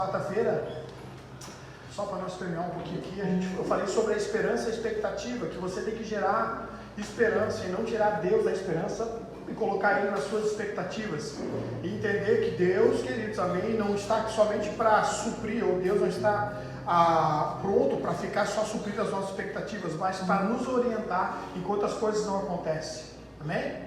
Quarta-feira, só para nós terminar um pouquinho aqui, eu falei sobre a esperança e a expectativa, que você tem que gerar esperança e não tirar Deus da esperança e colocar Ele nas suas expectativas. E entender que Deus, queridos, amém, não está aqui somente para suprir, ou Deus não está pronto para ficar só suprindo as nossas expectativas, mas para nos orientar enquanto as coisas não acontecem. Amém?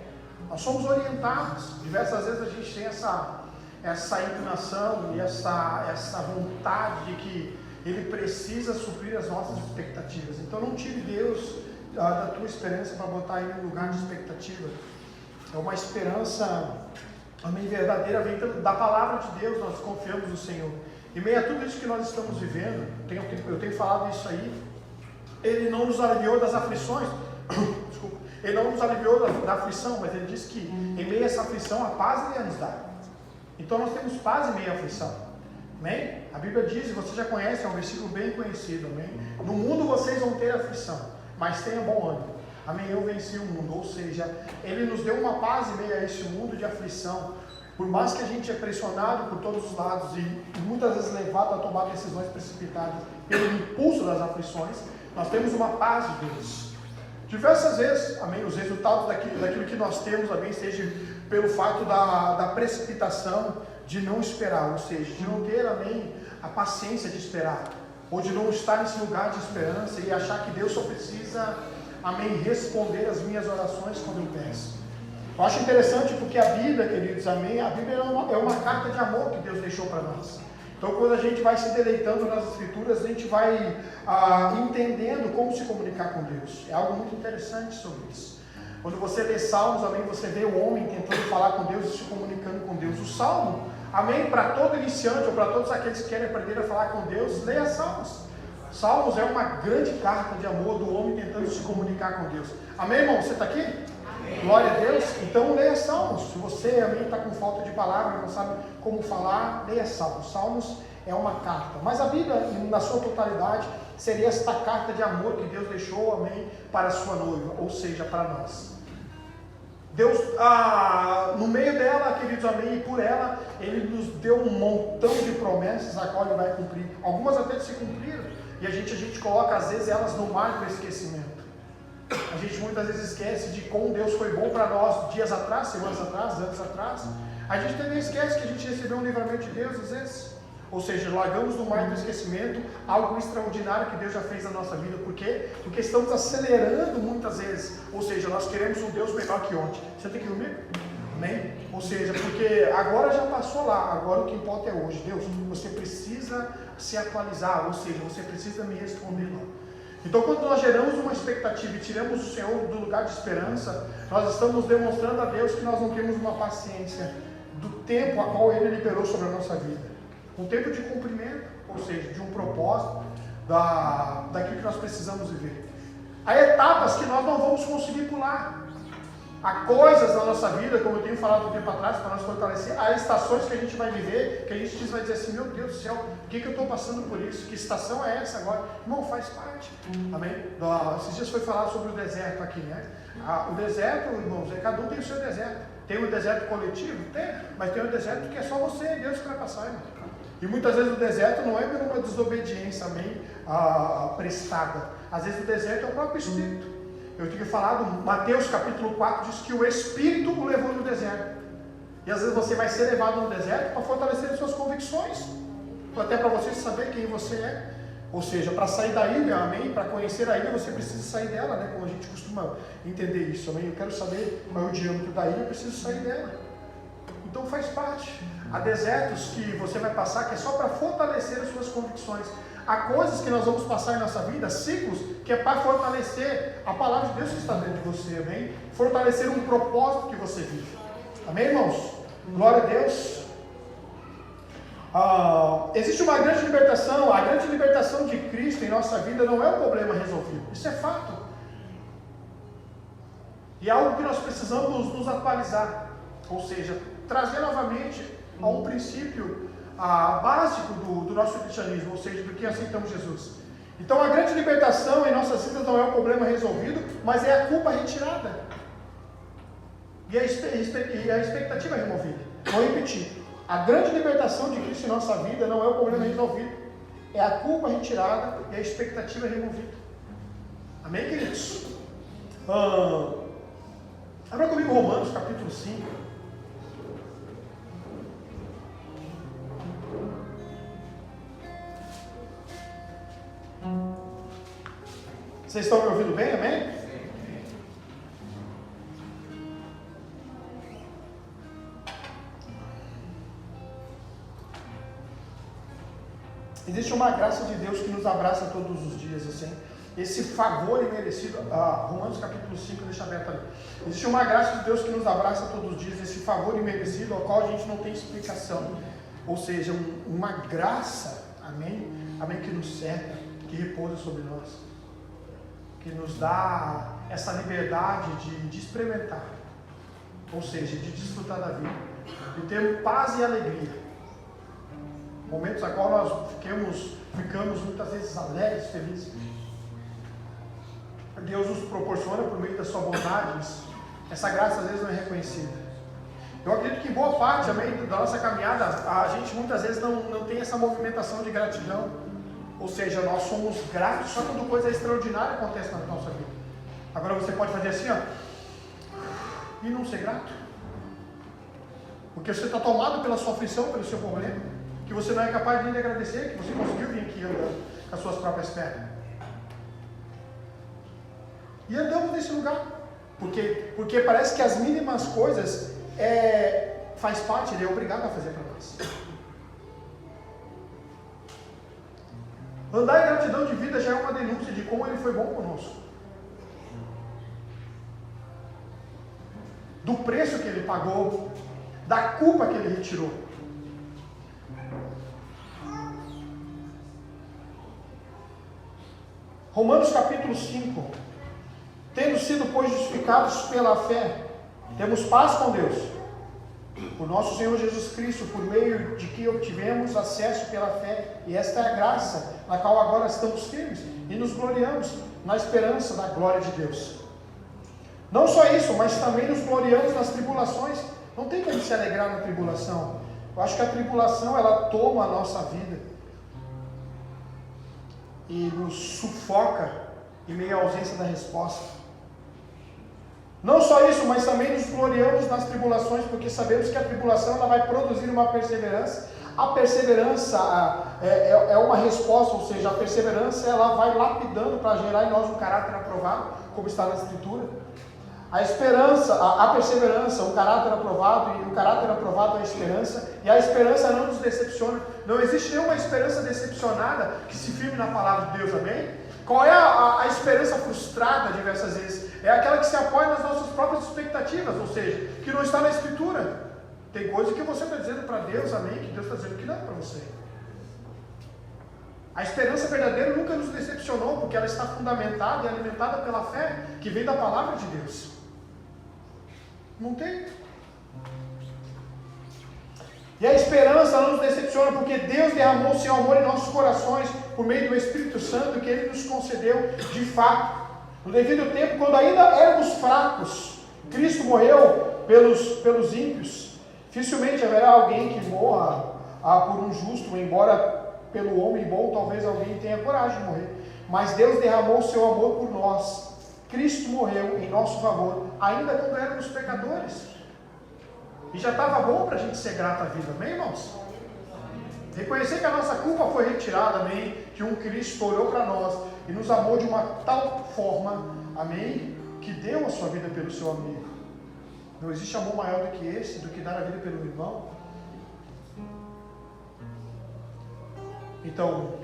Nós somos orientados, diversas vezes a gente tem essa inclinação e essa vontade de que Ele precisa suprir as nossas expectativas. Então não tire Deus da tua esperança para botar Ele no lugar de expectativa. É uma esperança, amém, verdadeira, vem da palavra de Deus, nós confiamos no Senhor. E meio a tudo isso que nós estamos vivendo, eu tenho falado isso aí, Ele não nos aliviou das aflições, desculpa, Ele não nos aliviou da aflição, mas Ele disse que em meio a essa aflição a paz Ele ia nos dar. Então nós temos paz em meio à aflição. Amém? A Bíblia diz, e você já conhece, é um versículo bem conhecido. Amém? No mundo vocês vão ter aflição, mas tenham bom ânimo. Amém? Eu venci o mundo. Ou seja, Ele nos deu uma paz em meio a esse mundo de aflição. Por mais que a gente é pressionado por todos os lados e muitas vezes levado a tomar decisões precipitadas pelo impulso das aflições, nós temos uma paz de Deus. Diversas vezes, amém, os resultados daquilo que nós temos, amém, seja pelo fato da precipitação, de não esperar, ou seja, de não ter, amém, a paciência de esperar, ou de não estar nesse lugar de esperança e achar que Deus só precisa, amém, responder as minhas orações quando eu peço. Eu acho interessante porque a Bíblia, queridos, amém, a Bíblia é uma carta de amor que Deus deixou para nós. Então, quando a gente vai se deleitando nas Escrituras, a gente vai entendendo como se comunicar com Deus. É algo muito interessante sobre isso. Quando você lê Salmos, amém, você vê o homem tentando falar com Deus e se comunicando com Deus. O Salmo, amém, para todo iniciante ou para todos aqueles que querem aprender a falar com Deus, leia Salmos. Salmos é uma grande carta de amor do homem tentando se comunicar com Deus. Amém, irmão? Você está aqui? Amém. Glória a Deus. Então leia Salmos. Se você, amém, está com falta de palavra, não sabe como falar, leia Salmos. Salmos é uma carta. Mas a Bíblia, na sua totalidade, seria esta carta de amor que Deus deixou, amém, para a sua noiva, ou seja, para nós. Deus, no meio dela, queridos, amém, e por ela, Ele nos deu um montão de promessas, a qual Ele vai cumprir. Algumas até se cumpriram, e a gente coloca, às vezes, elas no mar do esquecimento. A gente muitas vezes esquece de como Deus foi bom para nós dias atrás, semanas atrás, anos atrás. A gente também esquece que a gente recebeu um livramento de Deus, às vezes. Ou seja, largamos no mar do esquecimento algo extraordinário que Deus já fez na nossa vida. Por quê? Porque estamos acelerando muitas vezes. Ou seja, nós queremos um Deus melhor que ontem. Você tem que ir comigo? Amém? Ou seja, porque agora já passou lá, agora o que importa é hoje. Deus, você precisa se atualizar, ou seja, você precisa me responder lá. Então, quando nós geramos uma expectativa e tiramos o Senhor do lugar de esperança, nós estamos demonstrando a Deus que nós não temos uma paciência do tempo a qual Ele liberou sobre a nossa vida. Um tempo de cumprimento, ou seja, de um propósito, daquilo que nós precisamos viver. Há etapas que nós não vamos conseguir pular. Há coisas na nossa vida, como eu tenho falado um tempo atrás, para nós fortalecer. Há estações que a gente vai viver, que a gente vai dizer assim, meu Deus do céu, por que eu estou passando por isso? Que estação é essa agora? Irmão, faz parte. Amém? Esses dias foi falado sobre o deserto aqui, né? O deserto, irmãos, cada um tem o seu deserto. Tem o deserto coletivo? Tem, mas tem o deserto que é só você e Deus que vai passar, irmão. E muitas vezes o deserto não é por uma desobediência, amém, prestada. Às vezes o deserto é o próprio Espírito. Eu tinha falado, Mateus capítulo 4 diz que o Espírito o levou no deserto. E às vezes você vai ser levado no deserto para fortalecer as suas convicções. Até para você saber quem você é. Ou seja, para sair da ilha, amém, para conhecer a ilha você precisa sair dela, né? Como a gente costuma entender isso, amém. Eu quero saber qual é o diâmetro da ilha, eu preciso sair dela. Então faz parte. Há desertos que você vai passar que é só para fortalecer as suas convicções. Há coisas que nós vamos passar em nossa vida, ciclos, que é para fortalecer a palavra de Deus que está dentro de você, amém? Fortalecer um propósito que você vive. Amém, irmãos? Glória a Deus. Existe uma grande libertação. A grande libertação de Cristo em nossa vida não é um problema resolvido. Isso é fato. E é algo que nós precisamos nos atualizar. Ou seja, trazer novamente a um princípio básico do nosso cristianismo, ou seja, do que aceitamos Jesus. Então a grande libertação em nossas vidas não é um problema resolvido, mas é a culpa retirada. E a expectativa removida. Vou repetir. A grande libertação de Cristo em nossa vida não é o problema resolvido, é a culpa retirada e a expectativa removida. Amém, queridos? Abra comigo Romanos capítulo 5. Vocês estão me ouvindo bem, amém? Existe uma graça de Deus que nos abraça todos os dias, assim. Esse favor imerecido, Romanos capítulo 5, deixa aberto ali. Existe uma graça de Deus que nos abraça todos os dias, esse favor imerecido ao qual a gente não tem explicação. Ou seja, uma graça, amém? Amém, que nos cerca, que repousa sobre nós. Que nos dá essa liberdade de experimentar. Ou seja, de desfrutar da vida. De ter paz e alegria. Momentos a qual nós ficamos muitas vezes alegres, felizes. Deus nos proporciona por meio da sua bondade. Essa graça às vezes não é reconhecida. Eu acredito que em boa parte, amém, da nossa caminhada, a gente muitas vezes não tem essa movimentação de gratidão. Ou seja, nós somos gratos só quando coisa extraordinária acontece na nossa vida. Agora você pode fazer assim, ó, e não ser grato. Porque você está tomado pela sua aflição, pelo seu problema, que você não é capaz nem de agradecer, que você conseguiu vir aqui andando com as suas próprias pernas. E andamos nesse lugar. Porque parece que as mínimas coisas faz parte, ele é obrigado a fazer para nós. Andar em gratidão de vida já é uma denúncia de como ele foi bom conosco. Do preço que ele pagou, da culpa que ele retirou. Romanos capítulo 5. Tendo sido, pois, justificados pela fé, temos paz com Deus, por nosso Senhor Jesus Cristo, por meio de que obtivemos acesso pela fé, e esta é a graça, na qual agora estamos firmes, e nos gloriamos na esperança da glória de Deus. Não só isso, mas também nos gloriamos nas tribulações. Não tem como se alegrar na tribulação. Eu acho que a tribulação, ela toma a nossa vida, e nos sufoca em meio à ausência da resposta. Não só isso, mas também nos gloriamos nas tribulações, porque sabemos que a tribulação ela vai produzir uma perseverança. A perseverança é uma resposta, ou seja, a perseverança ela vai lapidando para gerar em nós um caráter aprovado, como está na Escritura. A esperança, a perseverança, um caráter aprovado, e o caráter aprovado é a esperança, e a esperança não nos decepciona. Não existe nenhuma esperança decepcionada que se firme na palavra de Deus, amém? Qual é a esperança frustrada diversas vezes? É aquela que se apoia nas nossas próprias expectativas, ou seja, que não está na Escritura. Tem coisa que você está dizendo para Deus, amém, que Deus está dizendo que não é para você. A esperança verdadeira nunca nos decepcionou, porque ela está fundamentada e alimentada pela fé que vem da palavra de Deus. Não tem. E a esperança não nos decepciona, porque Deus derramou o seu amor em nossos corações por meio do Espírito Santo que Ele nos concedeu de fato. No devido tempo, quando ainda éramos fracos, Cristo morreu pelos ímpios. Dificilmente haverá alguém que morra por um justo, embora pelo homem bom talvez alguém tenha coragem de morrer. Mas Deus derramou o seu amor por nós. Cristo morreu em nosso favor, ainda quando éramos pecadores. E já estava bom para a gente ser grato à vida, amém, irmãos? Reconhecer que a nossa culpa foi retirada, amém? Que um Cristo olhou para nós e nos amou de uma tal forma, amém? Que deu a sua vida pelo seu amigo. Não existe amor maior do que esse, do que dar a vida pelo irmão. Então,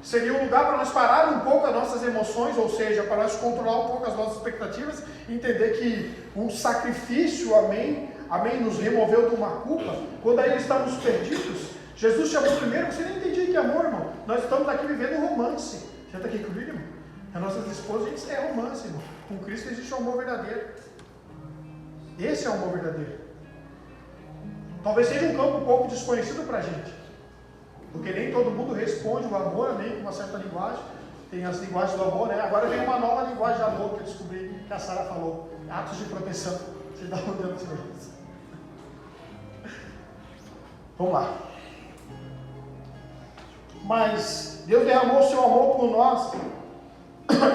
seria um lugar para nós parar um pouco as nossas emoções, ou seja, para nós controlar um pouco as nossas expectativas, entender que um sacrifício, amém, nos removeu de uma culpa, quando ainda estamos perdidos. Jesus chamou primeiro, você nem entendia que amor, irmão. Nós estamos aqui vivendo um romance. Você está aqui comigo, irmão? As nossas esposas, a gente é romance, irmão. Com Cristo existe um amor verdadeiro. Esse é o amor verdadeiro. Talvez seja um campo um pouco desconhecido para a gente. Porque nem todo mundo responde o amor, amém, com uma certa linguagem. Tem as linguagens do amor, né? Agora vem uma nova linguagem de amor que eu descobri, que a Sara falou. Atos de proteção. Você está mudando isso. Vamos lá. Mas Deus derramou o seu amor por nós,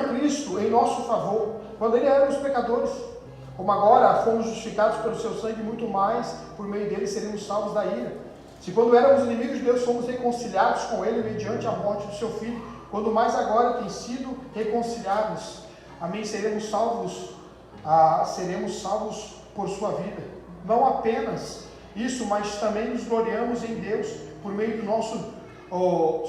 Cristo, em nosso favor, quando Ele éramos pecadores. Como agora fomos justificados pelo seu sangue, muito mais, por meio dele seremos salvos da ira. Se quando éramos inimigos de Deus, fomos reconciliados com Ele mediante a morte do seu Filho, quando mais agora tem sido reconciliados, amém, seremos salvos por sua vida. Não apenas isso, mas também nos gloriamos em Deus, por meio do nosso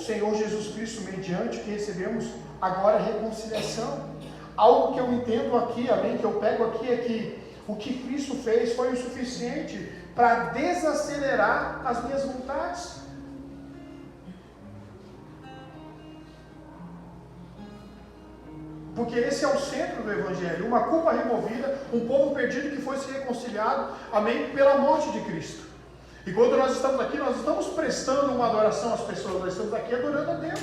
Senhor Jesus Cristo, mediante que recebemos agora a reconciliação. Algo que eu entendo aqui, amém, que eu pego aqui é que o que Cristo fez foi o suficiente para desacelerar as minhas vontades. Porque esse é o centro do Evangelho, uma culpa removida, um povo perdido que foi se reconciliado, amém, pela morte de Cristo. E quando nós estamos aqui, nós estamos prestando uma adoração às pessoas, nós estamos aqui adorando a Deus,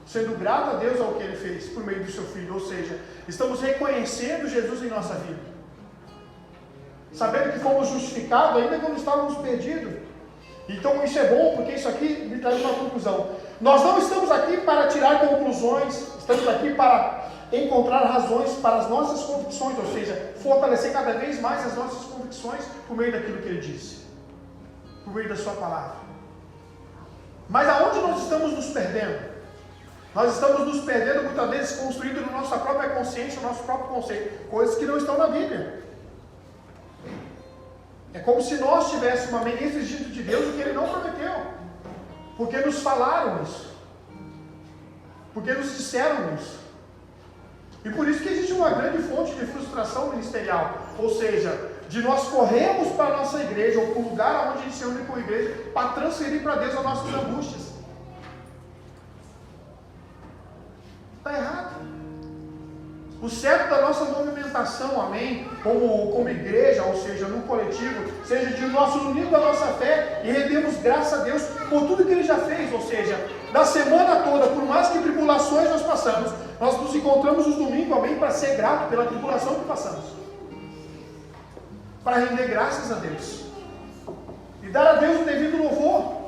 sendo grato a Deus ao que Ele fez por meio do seu Filho, ou seja, estamos reconhecendo Jesus em nossa vida, sabendo que fomos justificados ainda quando estávamos perdidos. Então isso é bom, porque isso aqui me traz uma conclusão. Nós não estamos aqui para tirar conclusões, estamos aqui para encontrar razões para as nossas convicções, ou seja, fortalecer cada vez mais as nossas convicções por meio daquilo que Ele disse, por meio da sua palavra. Mas aonde nós estamos nos perdendo? Nós estamos nos perdendo muitas vezes construindo na nossa própria consciência, o nosso próprio conceito, coisas que não estão na Bíblia. É como se nós tivéssemos exigido de Deus o que Ele não prometeu, porque nos falaram isso, porque nos disseram isso. E por isso que existe uma grande fonte de frustração ministerial, ou seja, de nós corrermos para a nossa igreja, ou para o lugar onde a gente se une com a igreja, para transferir para Deus as nossas angústias. Está errado. O certo da nossa movimentação, amém, como igreja, ou seja, no coletivo, seja de nós unirmos da nossa fé e rendemos graças a Deus por tudo que Ele já fez, ou seja, da semana toda, por mais que tribulações nós passamos, nós nos encontramos nos domingos, amém, para ser grato pela tribulação que passamos, para render graças a Deus e dar a Deus o devido louvor.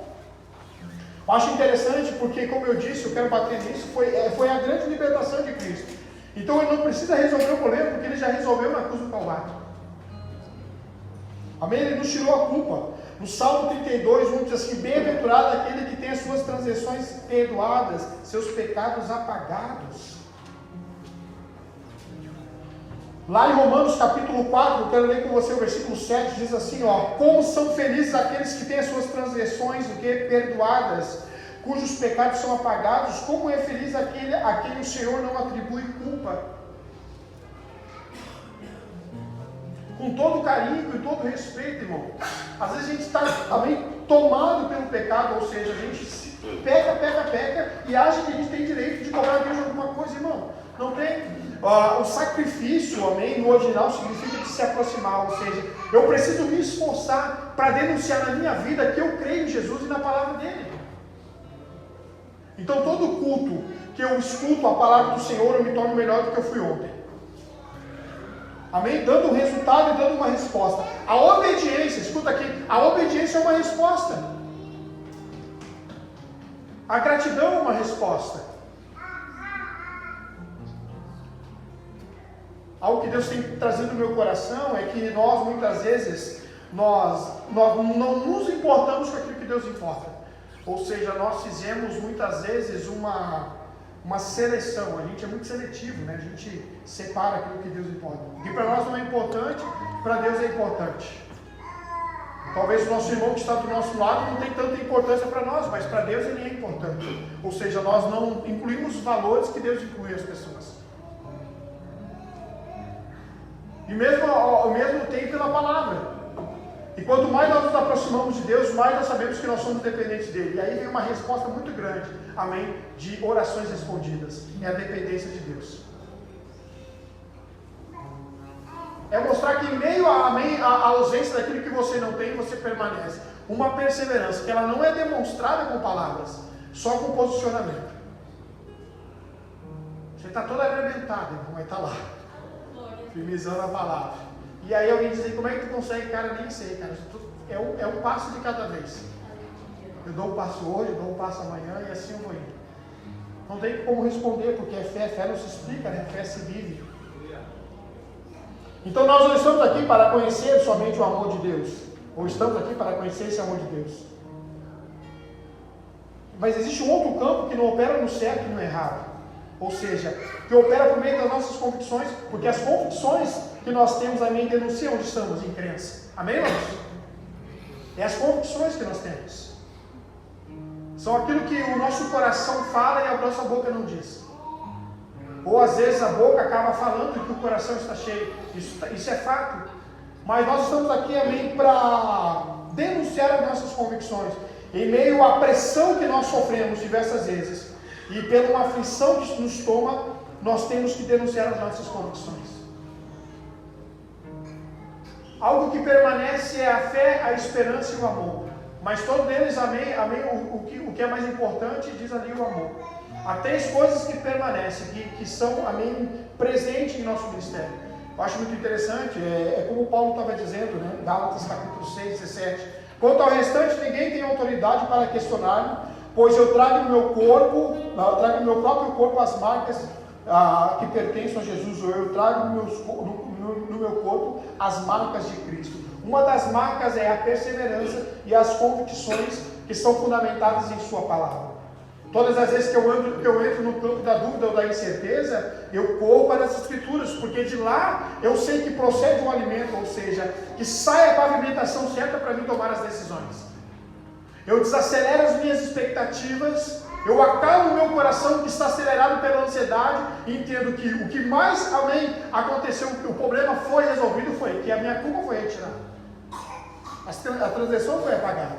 Eu acho interessante porque, como eu disse, eu quero bater nisso, foi a grande libertação de Cristo. Então Ele não precisa resolver o problema, porque Ele já resolveu na cruz do Calvário. Amém? Ele nos tirou a culpa. No Salmo 32, 1 diz assim: bem-aventurado aquele que tem as suas transgressões perdoadas, seus pecados apagados. Lá em Romanos capítulo 4, eu quero ler com você o versículo 7, diz assim, como são felizes aqueles que têm as suas transgressões perdoadas, cujos pecados são apagados, como é feliz aquele a quem o Senhor não atribui culpa. Com todo carinho e todo respeito, irmão. Às vezes a gente está também tomado pelo pecado, ou seja, a gente peca e acha que a gente tem direito de cobrar a Deus alguma coisa, irmão. Não tem. O sacrifício, amém, no original significa de se aproximar, ou seja, eu preciso me esforçar para denunciar na minha vida que eu creio em Jesus e na palavra dele. Então todo culto que eu escuto a palavra do Senhor, eu me torno melhor do que eu fui ontem. Amém? Dando um resultado e dando uma resposta. A obediência, escuta aqui, a obediência é uma resposta. A gratidão é uma resposta. Algo que Deus tem trazido no meu coração é que nós, muitas vezes, nós não nos importamos com aquilo que Deus importa. Ou seja, nós fizemos muitas vezes uma seleção, a gente é muito seletivo, né? A gente separa aquilo que Deus importa. O que para nós não é importante, para Deus é importante. Talvez o nosso irmão que está do nosso lado não tenha tanta importância para nós, mas para Deus ele é importante. Ou seja, nós não incluímos os valores que Deus inclui as pessoas. E o mesmo tem pela palavra. E quanto mais nós nos aproximamos de Deus, mais nós sabemos que nós somos dependentes dele. E aí vem uma resposta muito grande, amém, de orações respondidas. É a dependência de Deus. É mostrar que em meio à ausência daquilo que você não tem, você permanece. Uma perseverança que ela não é demonstrada com palavras, só com posicionamento. Você está todo arrebentado, irmão, mas está lá. Firmizando a palavra. E aí alguém diz, como é que tu consegue? Cara, nem sei, cara. é um passo de cada vez. Eu dou um passo hoje, eu dou um passo amanhã e assim eu vou indo. Não tem como responder, porque é fé. Fé não se explica, né? Fé se vive. Então nós não estamos aqui para conhecer somente o amor de Deus. Ou estamos aqui para conhecer esse amor de Deus. Mas existe um outro campo que não opera no certo e no errado. Ou seja, que opera por meio das nossas convicções, porque as convicções que nós temos, amém, denunciam onde estamos em crença. Amém, irmãos? É as convicções que nós temos. São aquilo que o nosso coração fala e a nossa boca não diz. Ou às vezes a boca acaba falando que o coração está cheio. Isso é fato. Mas nós estamos aqui, amém, para denunciar as nossas convicções. Em meio à pressão que nós sofremos diversas vezes, e pela uma aflição que nos toma, nós temos que denunciar as nossas convicções. Algo que permanece é a fé, a esperança e o amor. Mas todos eles, amém, amém, o que é mais importante, diz ali o amor. Há três coisas que permanecem, que são, amém, presentes em nosso ministério. Eu acho muito interessante, como Paulo estava dizendo, né, Gálatas capítulo 6, 17. Quanto ao restante, ninguém tem autoridade para questionar-me, pois eu trago no meu próprio corpo as marcas que pertencem a Jesus, ou eu trago no meu corpo as marcas de Cristo. Uma das marcas é a perseverança e as convicções que são fundamentadas em sua palavra. Todas as vezes que eu entro no campo da dúvida ou da incerteza, eu corro para as Escrituras, porque de lá eu sei que procede um alimento, ou seja, que sai a pavimentação certa para mim tomar as decisões. Eu desacelero as minhas expectativas, eu acalmo o meu coração que está acelerado pela ansiedade e entendo que o que mais, amém, aconteceu, o problema foi resolvido, foi que a minha culpa foi retirada. A transgressão foi apagada.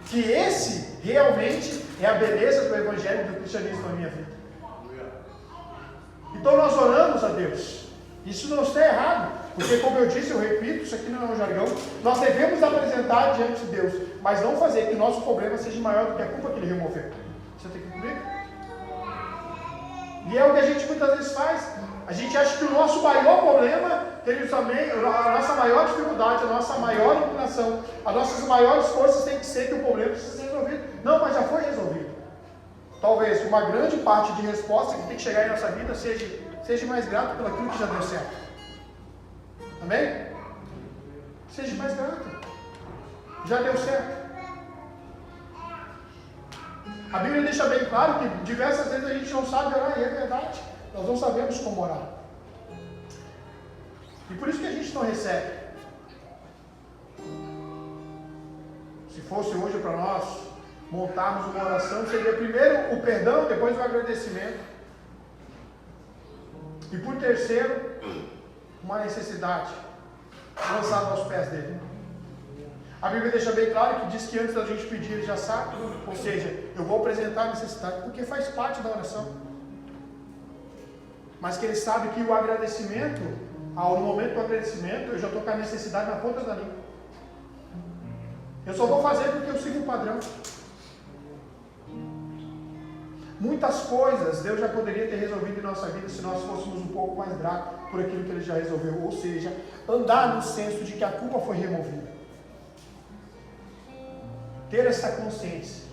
Que esse realmente é a beleza do Evangelho e do cristianismo na minha vida. Então nós oramos a Deus. Isso não está errado, porque como eu disse, eu repito, isso aqui não é um jargão, nós devemos apresentar diante de Deus, mas não fazer que o nosso problema seja maior do que a culpa que Ele removeu. Você tem que cumprir? E é o que a gente muitas vezes faz. A gente acha que o nosso maior problema, a nossa maior dificuldade, a nossa maior inclinação, as nossas maiores forças tem que ser que o problema precisa ser resolvido. Não, mas já foi resolvido. Talvez uma grande parte de resposta que tem que chegar em nossa vida seja mais grato pelo aquilo que já deu certo. Amém? Seja mais grato. Já deu certo. A Bíblia deixa bem claro que diversas vezes a gente não sabe orar, e é verdade. Nós não sabemos como orar. E por isso que a gente não recebe. Se fosse hoje para nós montarmos uma oração, seria primeiro o perdão, depois o agradecimento. E por terceiro, uma necessidade lançada aos pés dele. A Bíblia deixa bem claro que diz que antes da gente pedir, ele já sabe. Ou seja, eu vou apresentar a necessidade, porque faz parte da oração. Mas que ele sabe que o agradecimento, no momento do agradecimento, eu já estou com a necessidade na ponta da língua. Eu só vou fazer porque eu sigo o padrão. Muitas coisas Deus já poderia ter resolvido em nossa vida se nós fôssemos um pouco mais gratos por aquilo que Ele já resolveu. Ou seja, andar no senso de que a culpa foi removida. Ter essa consciência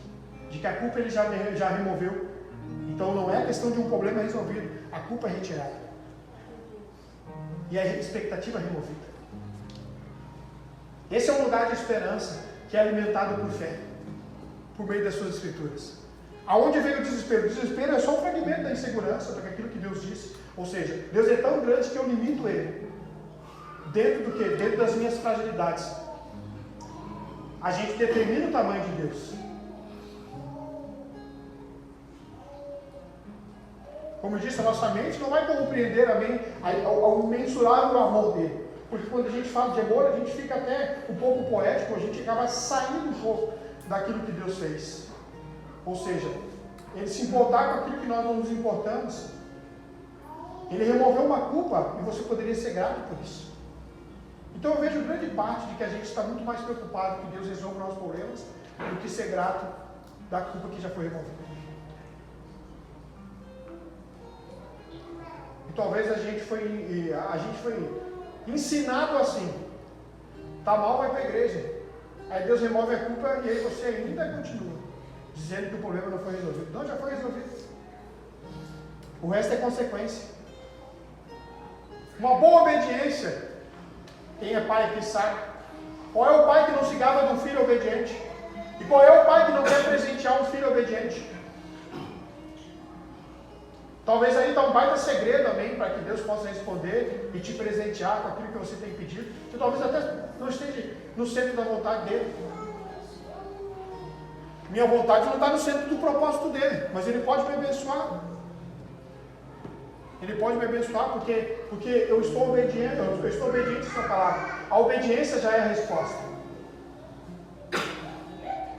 de que a culpa Ele já removeu. Então não é questão de um problema resolvido, a culpa é retirada. E a expectativa é removida. Esse é um lugar de esperança que é alimentado por fé, por meio das suas escrituras. Aonde veio o desespero? O desespero é só um fragmento da insegurança, daquilo que Deus disse. Ou seja, Deus é tão grande que eu limito Ele. Dentro do quê? Dentro das minhas fragilidades. A gente determina o tamanho de Deus. Como eu disse, a nossa mente não vai compreender ao mensurar o amor dele. Porque quando a gente fala de amor, a gente fica até um pouco poético, a gente acaba saindo um pouco daquilo que Deus fez. Ou seja, Ele se importar com aquilo que nós não nos importamos. Ele removeu uma culpa e você poderia ser grato por isso. Então eu vejo grande parte de que a gente está muito mais preocupado que Deus resolva nossos problemas do que ser grato da culpa que já foi removida. E talvez a gente foi ensinado assim. Está mal, vai para a igreja. Aí Deus remove a culpa e aí você ainda continua dizendo que o problema não foi resolvido. Não, já foi resolvido. O resto é consequência. Uma boa obediência. Quem é pai aqui sabe. Qual é o pai que não se gaba de um filho obediente? E qual é o pai que não quer presentear um filho obediente? Talvez aí está um baita segredo, amém, para que Deus possa responder e te presentear com aquilo que você tem pedido. Que talvez até não esteja no centro da vontade dele. Minha vontade não está no centro do propósito dele, mas ele pode me abençoar. Ele pode me abençoar porque eu estou obediente, à sua palavra. A obediência já é a resposta.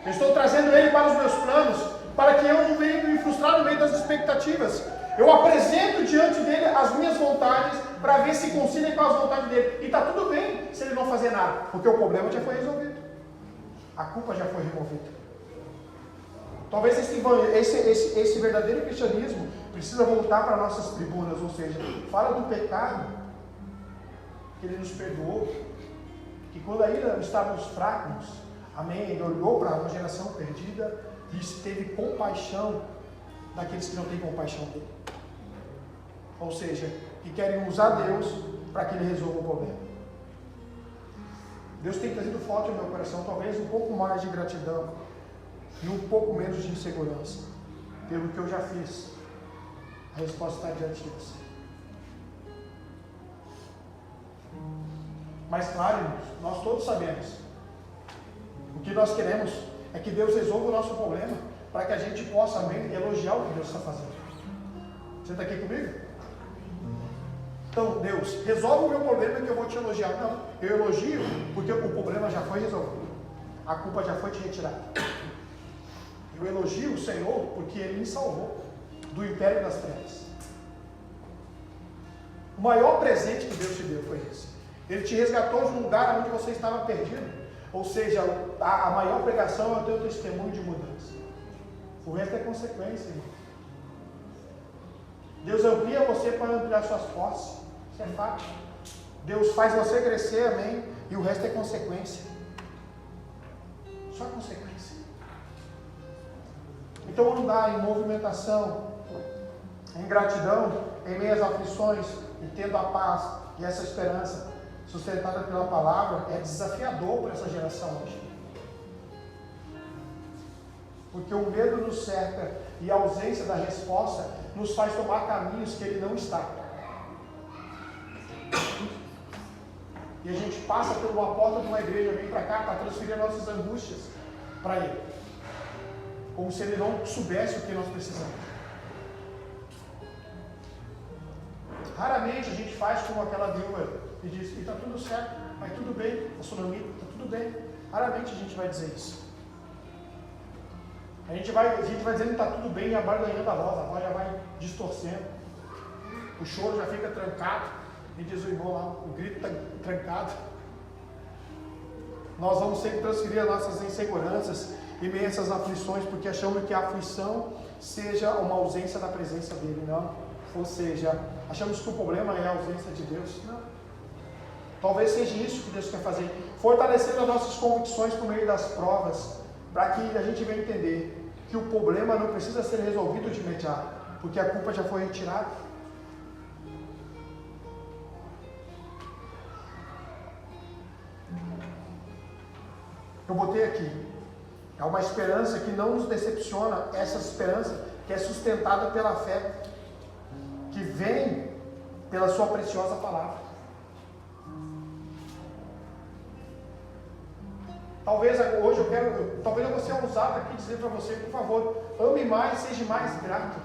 Eu estou trazendo ele para os meus planos, para que eu não venha me frustrar no meio das expectativas. Eu apresento diante dele as minhas vontades, para ver se conciliem com as vontades dele. E está tudo bem se ele não fazer nada, porque o problema já foi resolvido. A culpa já foi removida. Talvez esse verdadeiro cristianismo precisa voltar para nossas tribunas, ou seja, fala do pecado que ele nos perdoou, que quando ainda estávamos fracos, amém, ele olhou para uma geração perdida e teve compaixão daqueles que não têm compaixão dele. Ou seja, que querem usar Deus para que ele resolva o problema. Deus tem trazido forte ao meu coração, talvez um pouco mais de gratidão e um pouco menos de insegurança pelo que eu já fiz. A resposta está diante de você. Mas claro, irmãos, nós todos sabemos. O que nós queremos é que Deus resolva o nosso problema, para que a gente possa, amém, elogiar o que Deus está fazendo. Você está aqui comigo? Então, Deus, resolve o meu problema que eu vou te elogiar. Não, eu elogio porque o problema já foi resolvido. A culpa já foi te retirada. Eu elogio o Senhor porque Ele me salvou do império das trevas. O maior presente que Deus te deu foi esse. Ele te resgatou de um lugar onde você estava perdido. Ou seja, a maior pregação é o teu testemunho de mudança. O resto é consequência, irmão. Deus amplia você para ampliar suas posses. Isso é fato. Deus faz você crescer, amém. E o resto é consequência. Só consequência. Então andar em movimentação, em gratidão, em meio às aflições, e tendo a paz e essa esperança sustentada pela palavra, é desafiador para essa geração hoje. Porque o medo nos cerca e a ausência da resposta nos faz tomar caminhos que ele não está. E a gente passa por uma porta de uma igreja, vem para cá para transferir nossas angústias para ele. Como se ele não soubesse o que nós precisamos. Raramente a gente faz como aquela viúva e diz, e está tudo certo, vai tudo bem, a tsunami, está tudo bem. Raramente a gente vai dizer isso. A gente vai dizendo que está tudo bem e a barganhando a voz já vai distorcendo. O choro já fica trancado. E diz o irmão lá, o grito está trancado. Nós vamos sempre transferir as nossas inseguranças e meio a essas aflições, porque achamos que a aflição seja uma ausência da presença dele, não. Ou seja, achamos que o problema é a ausência de Deus, não. Talvez seja isso que Deus quer fazer, fortalecendo as nossas convicções por meio das provas, para que a gente venha entender que o problema não precisa ser resolvido de imediato, porque a culpa já foi retirada. Eu botei aqui, é uma esperança que não nos decepciona, essa esperança que é sustentada pela fé, que vem pela sua preciosa palavra. Talvez hoje talvez eu vou ser ousado aqui dizer para você, por favor, ame mais, seja mais grato.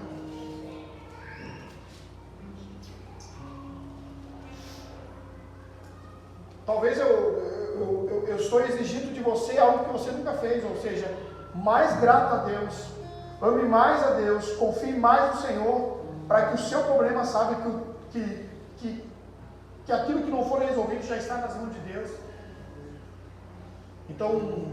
Talvez eu estou exigindo de você algo que você nunca fez, ou seja, mais grato a Deus, ame mais a Deus, confie mais no Senhor, para que o seu problema saiba que aquilo que não for resolvido já está nas mãos de Deus. Então,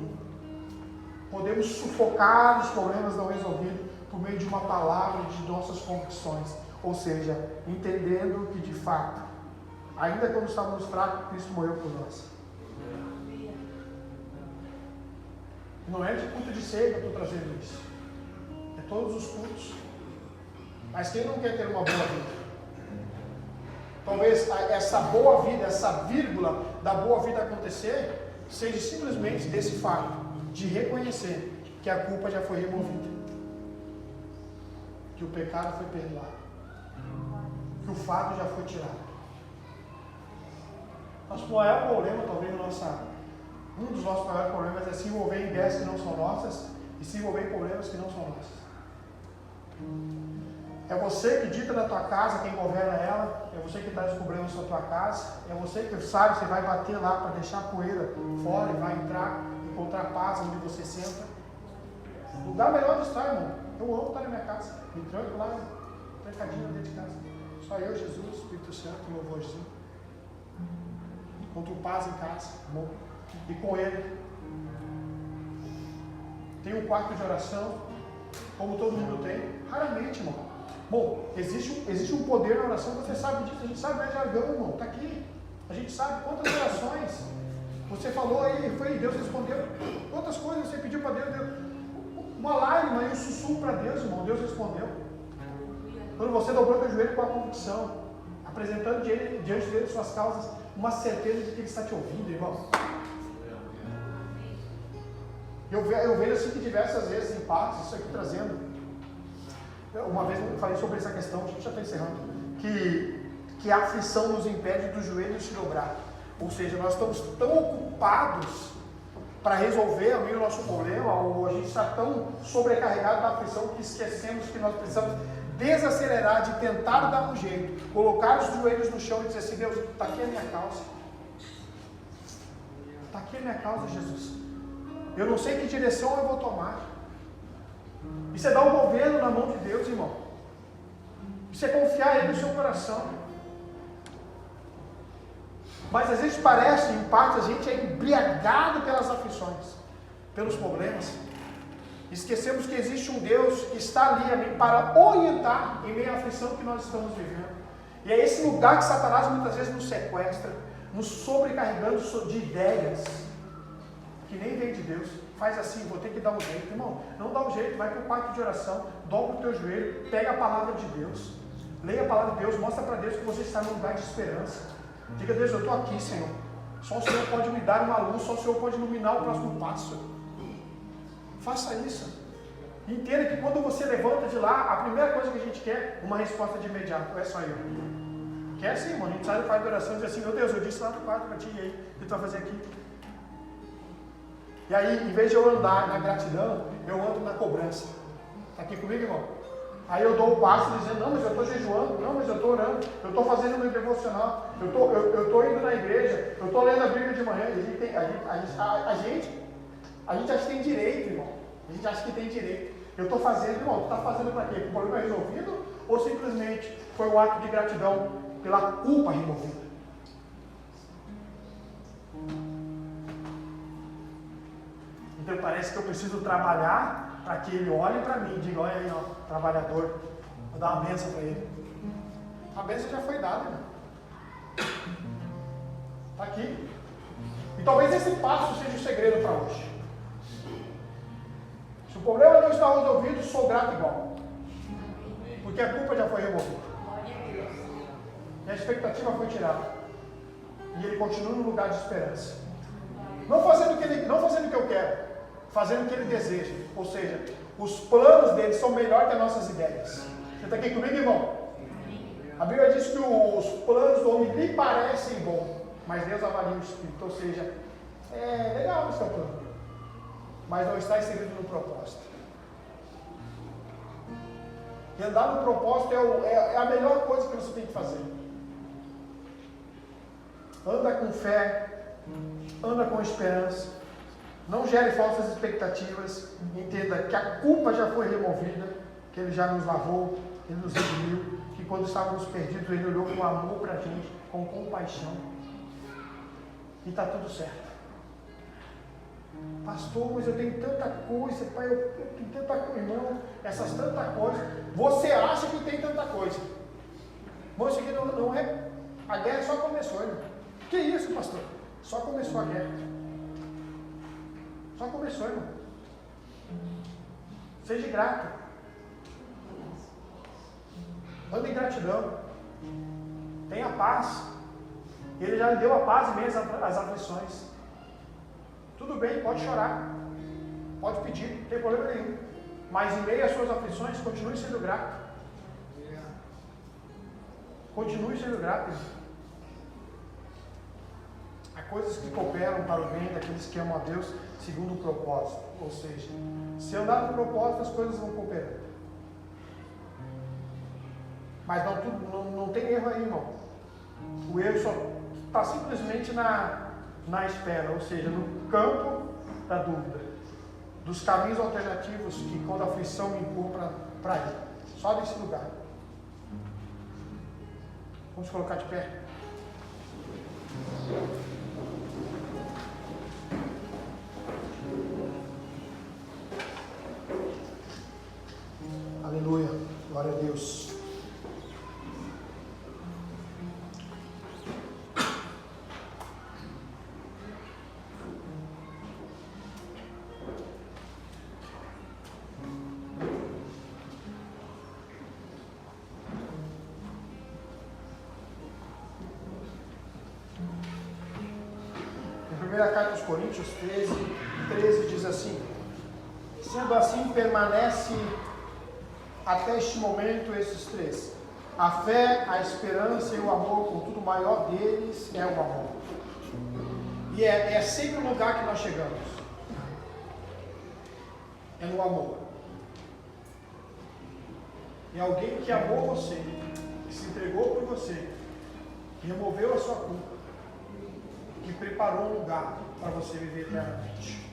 podemos sufocar os problemas não resolvidos por meio de uma palavra e de nossas convicções, ou seja, entendendo que de fato, ainda quando estávamos fracos, Cristo morreu por nós. Não é de culto de ceia que eu estou trazendo isso. É todos os cultos. Mas quem não quer ter uma boa vida? Talvez essa boa vida, essa vírgula da boa vida acontecer, seja simplesmente desse fato de reconhecer que a culpa já foi removida, que o pecado foi perdoado, que o fato já foi tirado. Nosso maior problema, talvez um dos nossos maiores problemas é se envolver em ideias que não são nossas e se envolver em problemas que não são nossos. É você que dita na tua casa quem governa ela, é você que está descobrindo a sua casa, é você que sabe, você vai bater lá para deixar a poeira fora e vai entrar, encontrar paz onde você senta. O lugar melhor de estar, irmão. Eu amo estar na minha casa. Me tranco lá, trancadinho dentro de casa. Só eu, Jesus, Espírito Santo, louvorzinho. Encontro paz em casa, amor. E com Ele. Tem um quarto de oração, como todo mundo tem. Raramente, irmão. Bom, existe um poder na oração, você sabe disso, a gente sabe, não é jargão, irmão, está aqui. A gente sabe quantas orações você falou aí, foi Deus respondeu. Quantas coisas você pediu para Deus, uma lágrima e um sussurro para Deus, irmão, Deus respondeu. Quando você dobrou teu joelho com a convicção, apresentando diante dele suas causas, uma certeza de que ele está te ouvindo, irmão. Eu vejo assim que diversas vezes em partes, isso aqui trazendo. Uma vez eu falei sobre essa questão, a gente já está encerrando, que a aflição nos impede do joelho se dobrar. Ou seja, nós estamos tão ocupados para resolver o nosso problema, ou a gente está tão sobrecarregado da aflição que esquecemos que nós precisamos desacelerar, de tentar dar um jeito, colocar os joelhos no chão e dizer assim: Deus, está aqui a minha causa. Está aqui a minha causa, Jesus. Eu não sei que direção eu vou tomar. Isso é dar o governo na mão de Deus, irmão. Isso é confiar Ele no seu coração. Mas às vezes parece, em parte, a gente é embriagado pelas aflições, pelos problemas. Esquecemos que existe um Deus que está ali para orientar em meio à aflição que nós estamos vivendo. E é esse lugar que Satanás muitas vezes nos sequestra, nos sobrecarregando de ideias que nem vem de Deus. Faz assim, vou ter que dar um jeito. Irmão, não dá um jeito, vai para o quarto de oração, dobra o teu joelho, pega a palavra de Deus, leia a palavra de Deus, mostra para Deus que você está num lugar de esperança. Diga: Deus, eu estou aqui, Senhor. Só o Senhor pode me dar uma luz, só o Senhor pode iluminar o próximo passo. Faça isso. E entenda que quando você levanta de lá, a primeira coisa que a gente quer, uma resposta de imediato. É só eu. Quer sim, irmão. A gente sai do quarto de oração e diz assim: meu Deus, eu disse lá no quarto para ti, e aí? O que tu vai fazer aqui? E aí, em vez de eu andar na gratidão, eu ando na cobrança. Está aqui comigo, irmão? Aí eu dou o passo dizendo: não, mas eu estou jejuando, não, mas eu estou orando, eu estou fazendo meu devocional, eu estou indo na igreja, eu estou lendo a Bíblia de manhã. A gente acha que tem direito, irmão. A gente acha que tem direito. Eu estou fazendo, irmão, tu está fazendo para quê? O problema é resolvido? Ou simplesmente foi um ato de gratidão pela culpa removida? Então parece que eu preciso trabalhar para que ele olhe para mim e diga: olha aí, ó, trabalhador, vou dar uma bênção para ele. A bênção já foi dada, irmão. Está aqui. E talvez esse passo seja o segredo para hoje. Se o problema não está resolvido, sou grato igual. Porque a culpa já foi removida. E a expectativa foi tirada. E ele continua no lugar de esperança. Não fazendo o que eu quero, fazendo o que ele deseja. Ou seja, os planos dele são melhores que as nossas ideias. Você está aqui comigo, irmão? A Bíblia diz que os planos do homem lhe parecem bons, mas Deus avalia o espírito. Ou seja, é legal o seu plano, mas não está inserido no propósito. E andar no propósito é a melhor coisa que você tem que fazer. Anda com fé, anda com esperança, não gere falsas expectativas, entenda que a culpa já foi removida, que Ele já nos lavou, Ele nos redimiu, que quando estávamos perdidos Ele olhou com amor para a gente, com compaixão, e está tudo certo. Pastor, mas eu tenho tanta coisa, pai, eu tenho tanta coisa, irmão, essas tantas coisas, você acha que tem tanta coisa, irmão, isso aqui não é, a guerra só começou, irmão. Que isso, pastor? Só começou a guerra. Só começou, irmão. Seja grato. Ande em gratidão. Tenha paz. Ele já lhe deu a paz em meio às aflições. Tudo bem, pode chorar. Pode pedir, não tem problema nenhum. Mas em meio às suas aflições, continue sendo grato. Continue sendo grato. Há coisas que cooperam para o bem daqueles que amam a Deus segundo o propósito. Ou seja, se andar no propósito, as coisas vão cooperar. Mas não tem erro aí, irmão. O erro só está simplesmente na espera, ou seja, no campo da dúvida, dos caminhos alternativos que quando a aflição me empurra para ir. Só desse lugar. Vamos colocar de pé. Aleluia, glória a Deus. Primeira carta aos Coríntios 13 diz assim: sendo assim, permanece até este momento esses três: a fé, a esperança e o amor, contudo o maior deles é o amor. E é sempre o lugar que nós chegamos, é no amor. É alguém que amou você, que se entregou por você, que removeu a sua culpa, que preparou um lugar para você viver eternamente.